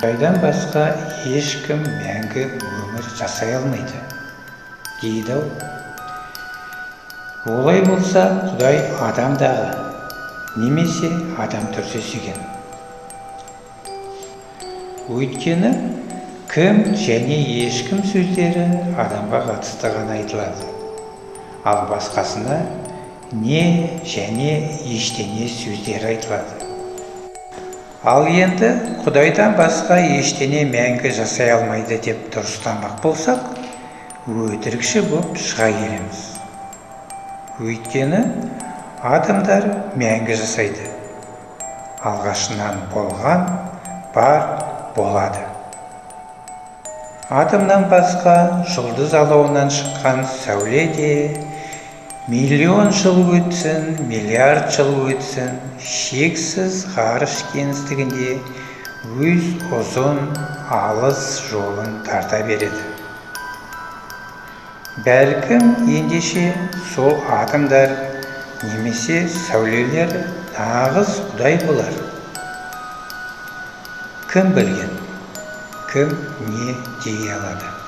Құдайдан басқа ешкім мәңгі өмір жасай алмайды дейді-ау. Олай болса, Құдай адамдағы немесе адам түрсесеген. Өйткені кім және ешкім сөздері адамға қатысты ғана айтылады, ал басқасына не және ештеңе сөздері айтылады. Ал енді Құдайдан басқа ештеңе мәңгі жасай алмайды деп дұрыстамақ болсақ, өтірікші боп шыға келеміз. Өйткені адамдар мәңгі жасайды. Алғашынан болған бар болады. Атомнан басқа жұлдыз алауынан шыққан сәуле де миллион жыл өтсін, миллиард жыл өтсін, шексіз ғарыш кеңістігінде өз ұзын, алыс жолын тарта береді. Бәлкім ендеше сол атомдар немесе сәулелер нағыз Құдай болар. Кім білген, кім не дей алады?